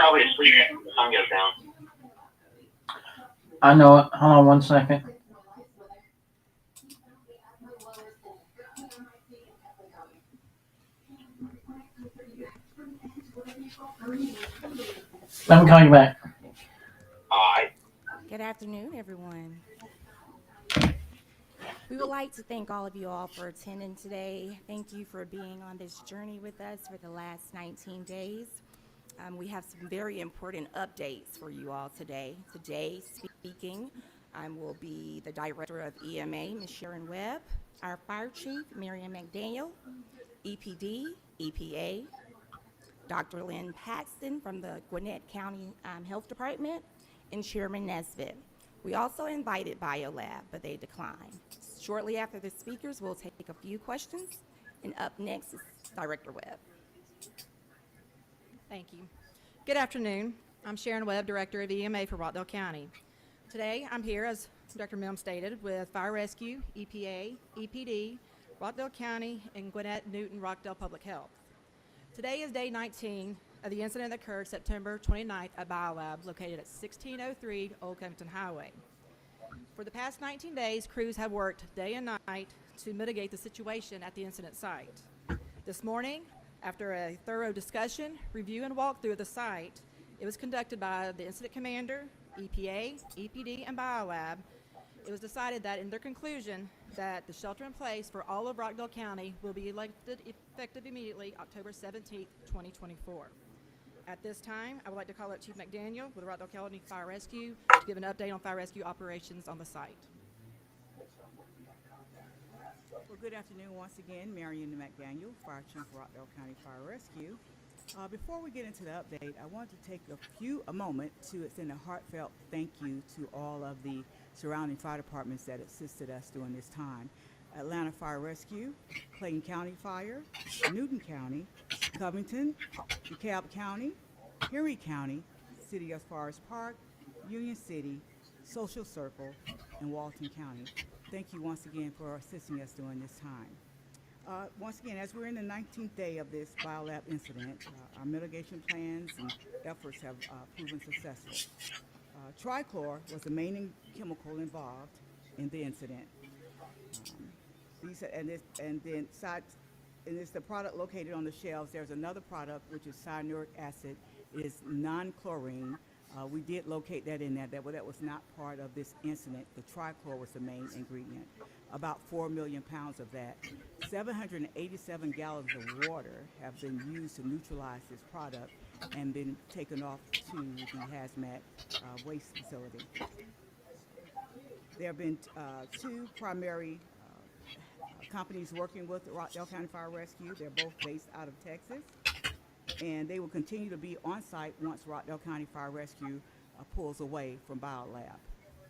probably asleep when the sun goes down. I know it. Hold on one second. Let me call you back. Alright. Good afternoon, everyone. We would like to thank all of you all for attending today. Thank you for being on this journey with us for the last 19 days. We have some very important updates for you all today. Today, speaking, will be the Director of EMA, Ms. Sharon Webb, our Fire Chief, Miriam McDaniel, EPD, EPA, Dr. Lynn Paxton from the Gwinnett County Health Department, and Chairman Nesbitt. We also invited BioLab, but they declined. Shortly after the speakers, we'll take a few questions, and up next is Director Webb. Thank you. Good afternoon. I'm Sharon Webb, Director of EMA for Rockdale County. Today, I'm here, as Dr. Milne stated, with Fire Rescue, EPA, EPD, Rockdale County, and Gwinnett Newton Rockdale Public Health. Today is day 19 of the incident that occurred September 29th at BioLab, located at 1603 Old Covington Highway. For the past 19 days, crews have worked day and night to mitigate the situation at the incident site. This morning, after a thorough discussion, review, and walkthrough of the site, it was conducted by the incident commander, EPA, EPD, and BioLab. It was decided that in their conclusion that the shelter in place for all of Rockdale County will be effective immediately October 17th, 2024. At this time, I would like to call up Chief McDaniel with Rockdale County Fire Rescue to give an update on fire rescue operations on the site. Well, good afternoon once again. Marion McDaniel, Fire Chief for Rockdale County Fire Rescue. Before we get into the update, I want to take a moment to extend a heartfelt thank you to all of the surrounding fire departments that assisted us during this time. Atlanta Fire Rescue, Clayton County Fire, Newton County, Covington, DeKalb County, Henry County, City of Forest Park, Union City, Social Circle, and Walton County. Thank you once again for assisting us during this time. Once again, as we're in the 19th day of this BioLab incident, our mitigation plans and efforts have proven successful. Trichlor was the main chemical involved in the incident. It's the product located on the shelves. There's another product, which is cyanuric acid. It is non-chlorine. We did locate that in there. That was not part of this incident. The trichlor was the main ingredient. About 4 million pounds of that. 787 gallons of water have been used to neutralize this product and been taken off to the hazmat waste facility. There have been two primary companies working with the Rockdale County Fire Rescue. They're both based out of Texas, and they will continue to be on site once Rockdale County Fire Rescue pulls away from BioLab.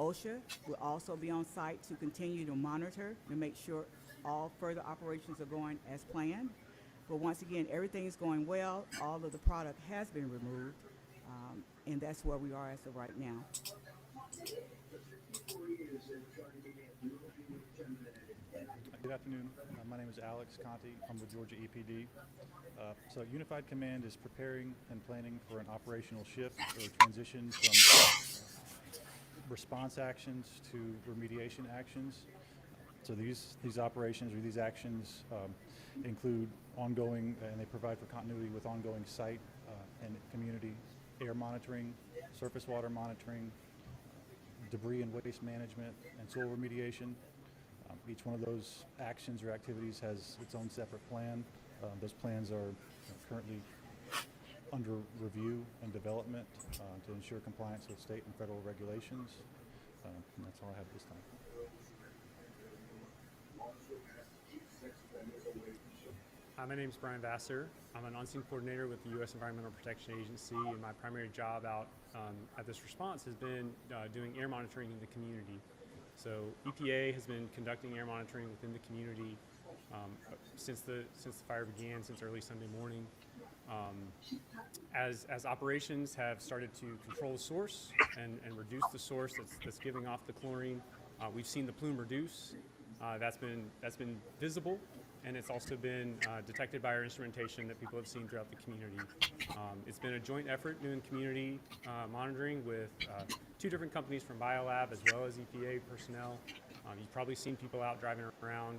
OSHA will also be on site to continue to monitor and make sure all further operations are going as planned. But once again, everything is going well. All of the product has been removed, and that's where we are as of right now. Good afternoon. My name is Alex Conti. I'm with Georgia EPD. So Unified Command is preparing and planning for an operational shift or transition from response actions to remediation actions. So these operations or these actions include ongoing, and they provide for continuity with ongoing site and community air monitoring, surface water monitoring, debris and waste management, and soil remediation. Each one of those actions or activities has its own separate plan. Those plans are currently under review and development to ensure compliance with state and federal regulations. And that's all I have this time. Hi, my name is Brian Vassar. I'm an on-scene coordinator with the U.S. Environmental Protection Agency, and my primary job out at this response has been doing air monitoring in the community. So EPA has been conducting air monitoring within the community since the fire began, since early Sunday morning. As operations have started to control the source and reduce the source that's giving off the chlorine, we've seen the plume reduce. That's been visible and it's also been detected by our instrumentation that people have seen throughout the community. It's been a joint effort doing community monitoring with 2 different companies from BioLab as well as EPA personnel. You've probably seen people out driving around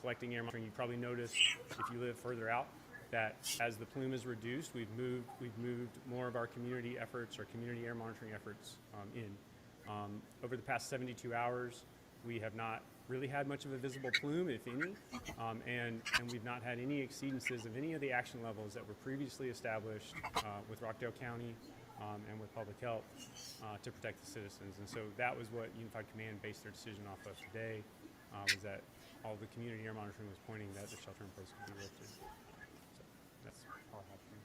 collecting air monitoring. You've probably noticed, if you live further out, that as the plume is reduced, we've moved more of our community efforts, our community air monitoring efforts in. Over the past 72 hours, we have not really had much of a visible plume, if any, and we've not had any exceedances of any of the action levels that were previously established with Rockdale County and with Public Health to protect the citizens. And so that was what Unified Command based their decision off of today, was that all the community air monitoring was pointing that the shelter in place could be lifted. So that's all I have for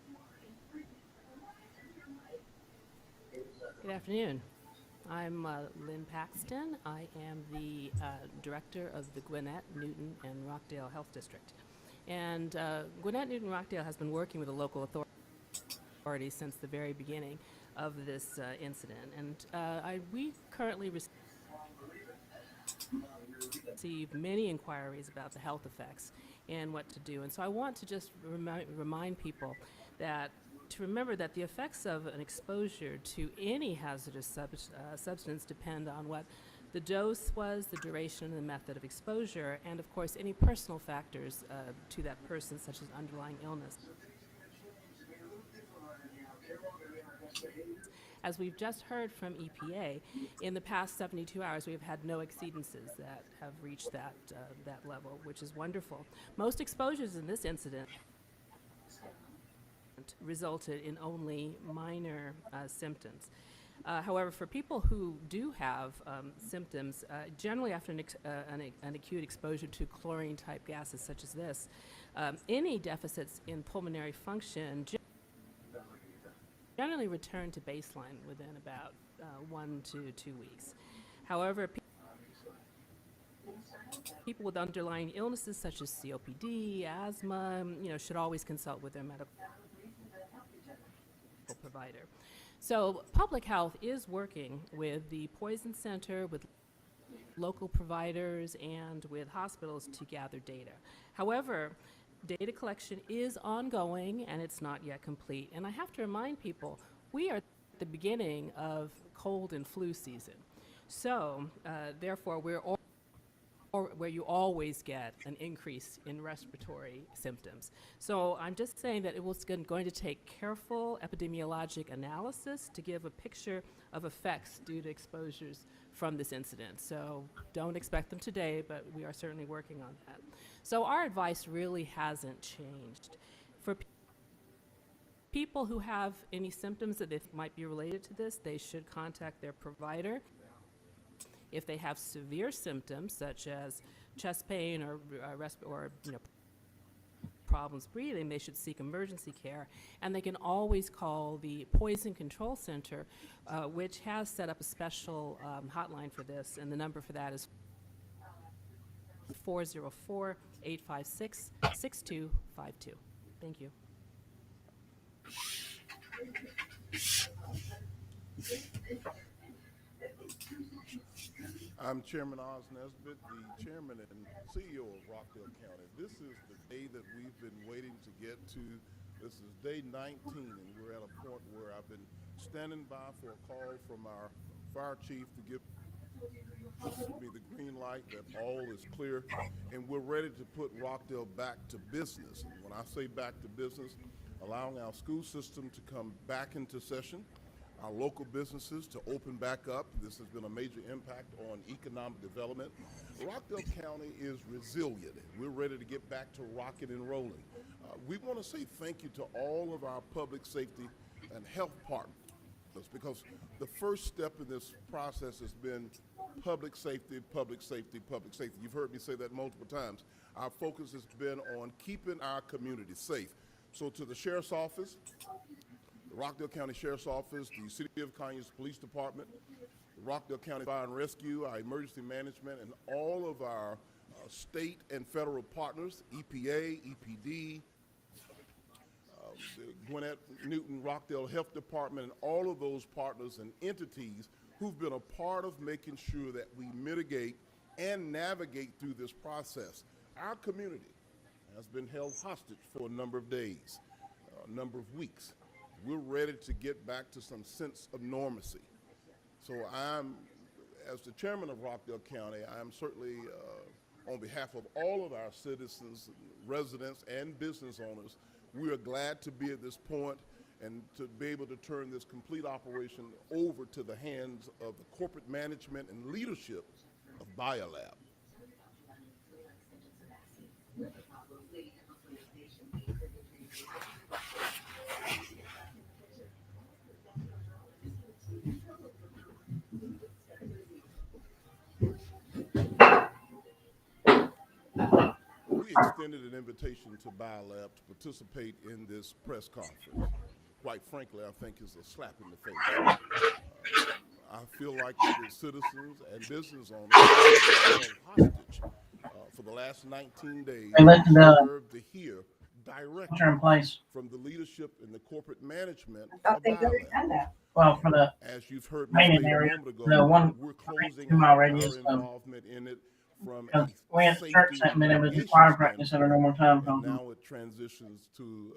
you. Good afternoon. I'm Lynn Paxton. I am the director of the Gwinnett, Newton, and Rockdale Health District. And Gwinnett, Newton, Rockdale has been working with the local authorities since the very beginning of this incident. And we currently receive many inquiries about the health effects and what to do. And so I want to just remind people that to remember that the effects of an exposure to any hazardous substance depend on what the dose was, the duration, and the method of exposure, and of course any personal factors to that person, such as underlying illness. As we've just heard from EPA, in the past 72 hours, we've had no exceedances that have reached that level, which is wonderful. Most exposures in this incident resulted in only minor symptoms. However, for people who do have symptoms, generally after an acute exposure to chlorine-type gases such as this, any deficits in pulmonary function generally return to baseline within about 1 to 2 weeks. However, people with underlying illnesses such as COPD, asthma, should always consult with their medical provider. So public health is working with the Poison Center, with local providers, and with hospitals to gather data. However, data collection is ongoing and it's not yet complete. And I have to remind people, we are at the beginning of cold and flu season. So therefore, we're where you always get an increase in respiratory symptoms. So I'm just saying that it was going to take careful epidemiologic analysis to give a picture of effects due to exposures from this incident. So don't expect them today, but we are certainly working on that. So our advice really hasn't changed. For people who have any symptoms that might be related to this, they should contact their provider. If they have severe symptoms such as chest pain or problems breathing, they should seek emergency care. And they can always call the Poison Control Center, which has set up a special hotline for this, and the number for that is 404-856-6252. Thank you. I'm Chairman Oz Nesbitt, the Chairman and CEO of Rockdale County. This is the day that we've been waiting to get to. This is day 19, and we're at a point where I've been standing by for a call from our fire chief to give me the green light that all is clear, and we're ready to put Rockdale back to business. And when I say back to business, allowing our school system to come back into session, our local businesses to open back up. This has been a major impact on economic development. Rockdale County is resilient. We're ready to get back to rocking and rolling. We want to say thank you to all of our public safety and health partners, because the first step in this process has been public safety, public safety, public safety. You've heard me say that multiple times. Our focus has been on keeping our community safe. So to the Sheriff's Office, the Rockdale County Sheriff's Office, the City of Conyers Police Department, the Rockdale County Fire and Rescue, our emergency management, and all of our state and federal partners, EPA, EPD, the Gwinnett, Newton, Rockdale Health Department, and all of those partners and entities who've been a part of making sure that we mitigate and navigate through this process. Our community has been held hostage for a number of days, a number of weeks. We're ready to get back to some sense of normalcy. So as the chairman of Rockdale County, I'm certainly, on behalf of all of our citizens, residents, and business owners, we are glad to be at this point and to be able to turn this complete operation over to the hands of the corporate management and leadership of Biolab. We extended an invitation to Biolab to participate in this press conference. Quite frankly, I think it's a slap in the face. I feel like the citizens and business owners have been held hostage for the last 19 days. They let the deserve to hear directly in place. from the leadership and the corporate management I thought of they'd already Biolab. done that. Well, for the As you've heard me maintenance state a area, moment the ago, one we're closing 2 out mile our radius, involvement in it from because a we had safety church that and minute was mitigation choir practice at a standpoint, normal time. and now it transitions to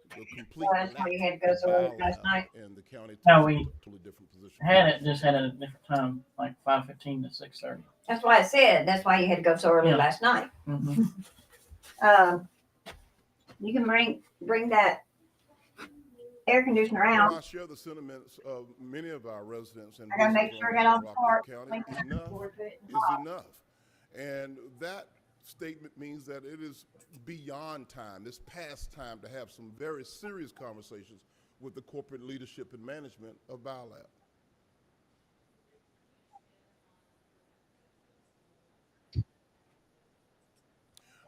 the complete Well, that's why you had to go lack so of early last Biolab, night. and the county takes No, a we totally different position. had it, just had it at a different time, like 5:15 to 6:30. That's why I said, that's why you had to go so early Yeah. last night. Mm-hmm. You can bring that air conditioner Well, out. I share the sentiments of many of our residents and I gotta make business sure I owners got all in the Rockdale parts. County. Like that. Enough Forward to it. is enough. And that statement means that it is beyond time. It's past time to have some very serious conversations with the corporate leadership and management of Biolab.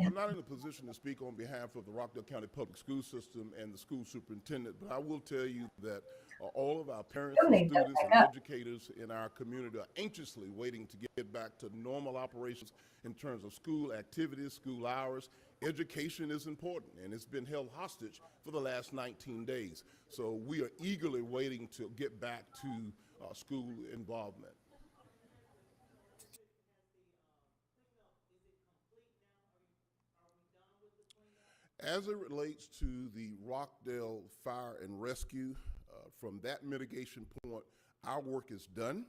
I'm not in a position to speak on behalf of the Rockdale County Public School System and the school superintendent, but I will tell you that all of our parents Still and need to go students back and up. educators in our community are anxiously waiting to get back to normal operations in terms of school activities, school hours. Education is important, and it's been held hostage for the last 19 days. So we are eagerly waiting to get back to school involvement. As it relates to the Rockdale Fire and Rescue, from that mitigation point, our work is done.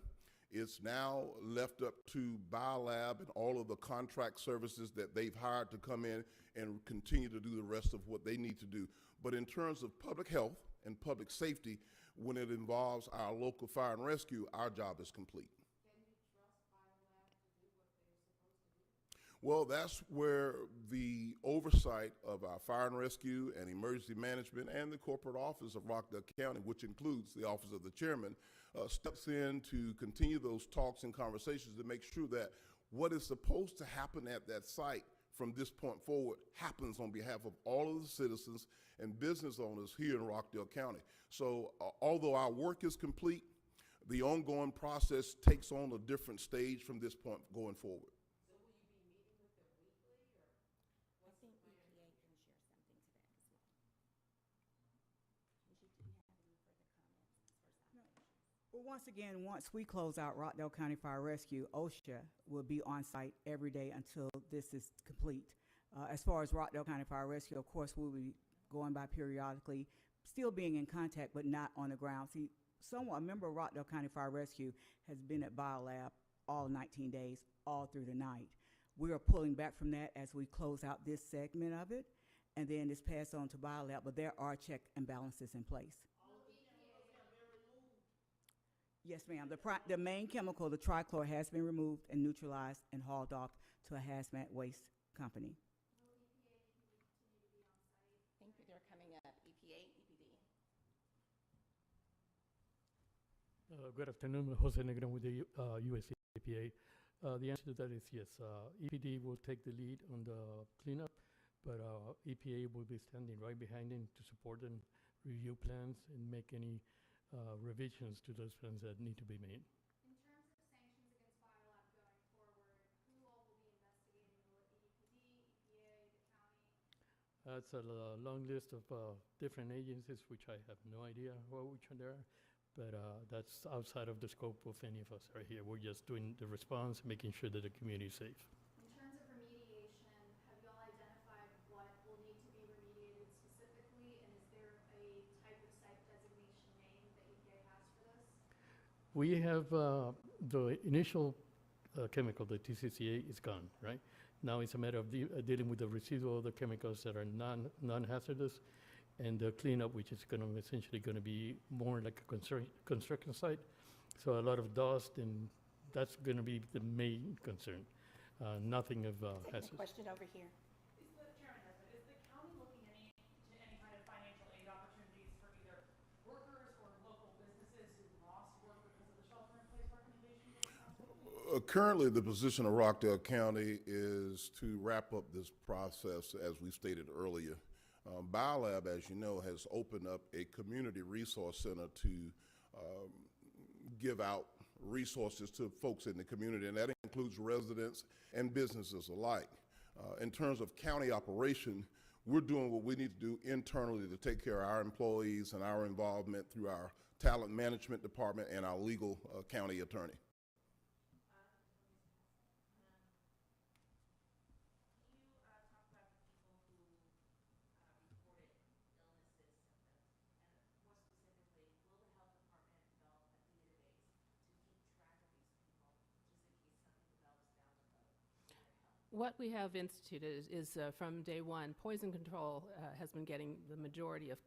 It's now left up to Biolab and all of the contract services that they've hired to come in and continue to do the rest of what they need to do. But in terms of public health and public safety, when it involves our local fire and rescue, our job is complete. Well, that's where the oversight of our fire and rescue and emergency management and the corporate office of Rockdale County, which includes the office of the chairman, steps in to continue those talks and conversations to make sure that what is supposed to happen at that site from this point forward happens on behalf of all of the citizens and business owners here in Rockdale County. So although our work is complete, the ongoing process takes on a different stage from this point going forward. I think EPA can share something to that as well. Do you have any further comments or observations? Well, once again, once we close out Rockdale County Fire Rescue, OSHA will be on site every day until this is complete. As far as Rockdale County Fire Rescue, of course, we'll be going by periodically, still being in contact, but not on the ground. See, a member of Rockdale County Fire Rescue has been at Biolab all 19 days, all through the night. We are pulling back from that as we close out this segment of it, and then it's passed on to Biolab, but there are check and balances in place. Yes, ma'am. The main chemical, the trichlor, has been removed and neutralized and hauled off to a hazmat waste company. I think they're coming up, EPA, EPD. Good afternoon, Jose Negron with the US EPA. The answer to that is yes. EPD will take the lead on the cleanup, but EPA will be standing right behind him to support and review plans and make any revisions to those plans that need to be made. In terms of sanctions against Biolab going forward, who all will be investigating? Will it be EPD, EPA, the county? That's a long list of different agencies, which I have no idea which one they are, but that's outside of the scope of any of us right here. We're just doing the response, making sure that the community is safe. In terms of remediation, have you all identified what We have the initial chemical, the TCCA, is gone, right? Now it's a matter of dealing with the residual other chemicals that are non-hazardous, and the cleanup, which is going to essentially going to be more like a construction site. So a lot of dust, and that's going to be the main concern. Nothing of Taking hazardous. the question over here. Is the chairman has been, is the county looking to any kind of financial aid opportunities for either workers or local businesses who lost work because of the shelter-in-place recommendations over the past couple weeks? Currently, the position of Rockdale County is to wrap up this process, as we stated earlier. BioLab, as you know, has opened up a community resource center to give out resources to folks in the community, and that includes residents and businesses alike. In terms of county operation, we're doing what we need to do internally to take care of our employees and our involvement through our talent management department and our legal county attorney. What we have instituted is from day one, poison control has been getting the majority of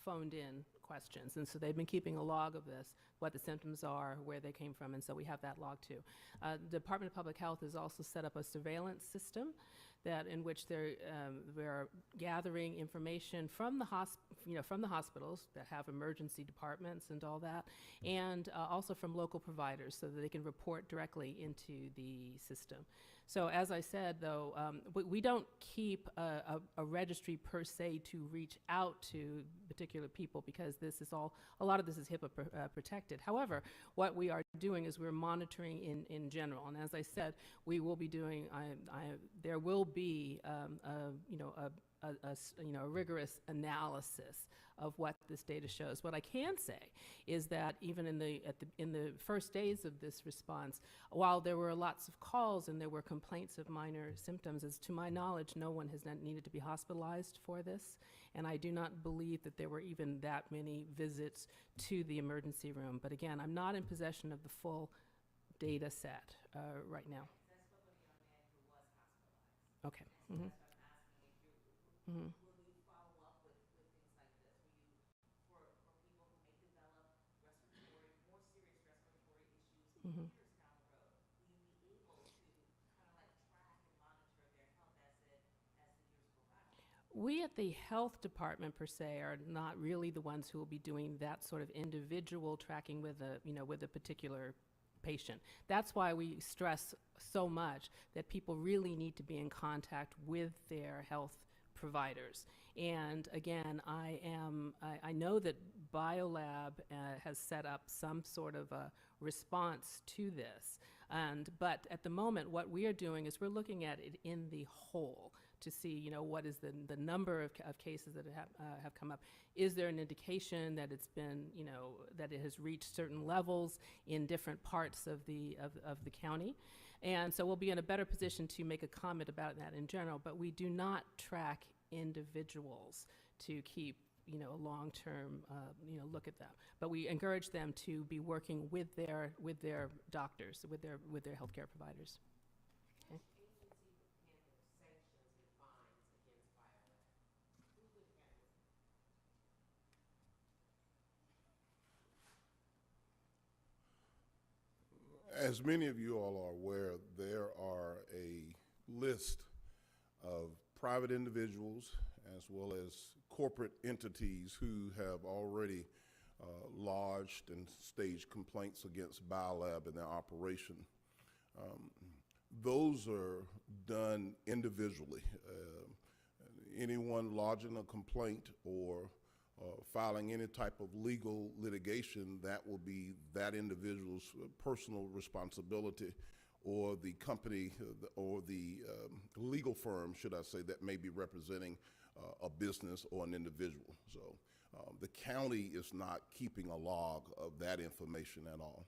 phoned-in questions, and so they've been keeping a log of this, what the symptoms are, where they came from, and so we have that log too. The Department of Public Health has also set up a surveillance system in which they're gathering information from the hospitals that have emergency departments and all that, and also from local providers so that they can report directly into the system. So as I said, though, we don't keep a registry per se to reach out to particular people because a lot of this is HIPAA protected. However, what we are doing is we're monitoring in general. And as I said, we will be doing, there will be a rigorous analysis of what this data shows. What I can say is that even in the first days of this response, while there were lots of calls and there were complaints of minor symptoms, as to my knowledge, no one has needed to be hospitalized for this, and I do not believe that there were even that many visits to the emergency room. But again, I'm not in possession of the full data set right now. Okay. Mm-hmm. Mm-hmm. Will you follow up with things like this? Will you, for people who may develop more serious respiratory issues Mm-hmm. years down the road, will you be able to kind of like track and monitor their health as the years go by? We at the health department per se are not really the ones who will be doing that sort of individual tracking with a particular patient. That's why we stress so much that people really need to be in contact with their health providers. And again, I know that BioLab has set up some sort of a response to this. But at the moment, what we are doing is we're looking at it in the whole to see, what is the number of cases that have come up. Is there an indication that it's been, that it has reached certain levels in different parts of the county? And so we'll be in a better position to make a comment about that in general, but we do not track individuals to keep, a long-term, look at them. But we encourage them to be working with their doctors, with their healthcare providers. Okay. As many of you all are aware, there are a list of private individuals as well as corporate entities who have already lodged and staged complaints against BioLab and their operation. Those are done individually. Anyone lodging a complaint or filing any type of legal litigation, that will be that individual's personal responsibility, or the company or the legal firm, should I say, that may be representing a business or an individual. So the county is not keeping a log of that information at all.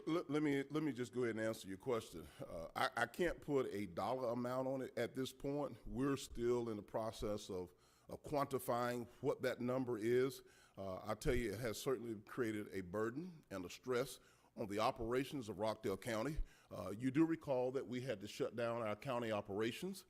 Let me just go ahead and answer your question. I can't put a dollar amount on it at this point. We're still in the process of quantifying what that number is. I tell you, it has certainly created a burden and a stress on the operations of Rockdale County. You do recall that we had to shut down our county operations.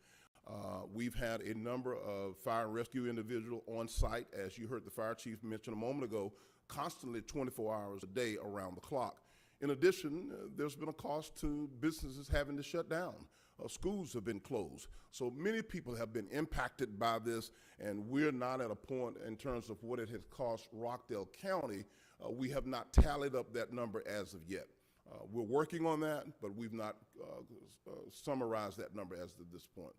We've had a number of fire and rescue individuals on site, as you heard the fire chief mention a moment ago, constantly 24 hours a day around the clock. In addition, there's been a cost to businesses having to shut down. Schools have been closed. So many people have been impacted by this, and we're not at a point in terms of what it has cost Rockdale County. We have not tallied up that number as of yet. We're working on that, but we've not summarized that number as of this point.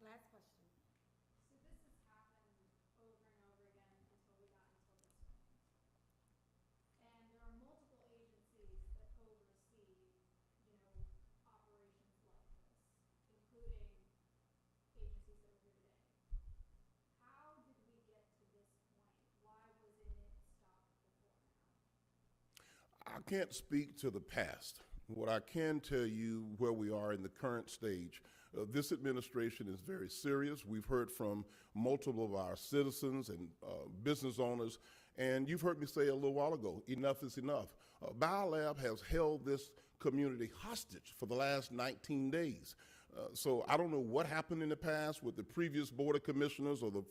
Last question. So this has happened over and over again until we got until this point. And there are multiple agencies that oversee, operations like this, including agencies that are here today. How did we get to this point? Why wasn't it stopped before now? I can't speak to the past. What I can tell you where we are in the current stage, this administration is very serious. We've heard from multiple of our citizens and business owners, and you've heard me say a little while ago, enough is enough. BioLab has held this community hostage for the last 19 days. So I don't know what happened in the past with the previous Board of Commissioners or the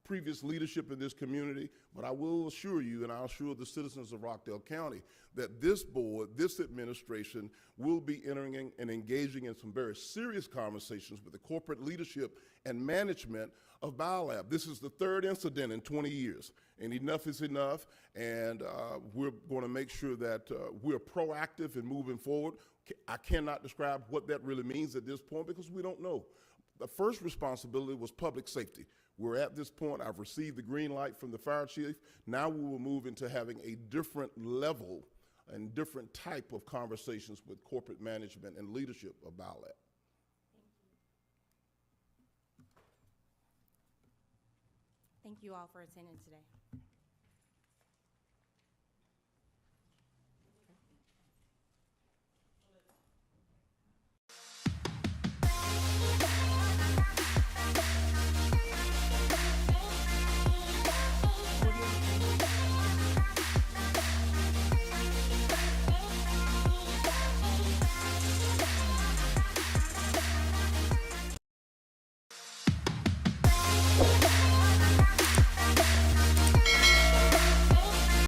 previous leadership in this community, but I will assure you, and I'll assure the citizens of Rockdale County, that this board, this administration, will be entering and engaging in some very serious conversations with the corporate leadership and management of BioLab. This is the third incident in 20 years, and enough is enough, and we're going to make sure that we're proactive in moving forward. I cannot describe what that really means at this point because we don't know. The first responsibility was public safety. We're at this point. I've received the green light from the fire chief. Now we will move into having a different level and different type of conversations with corporate management and leadership of BioLab. Thank you all for attending today.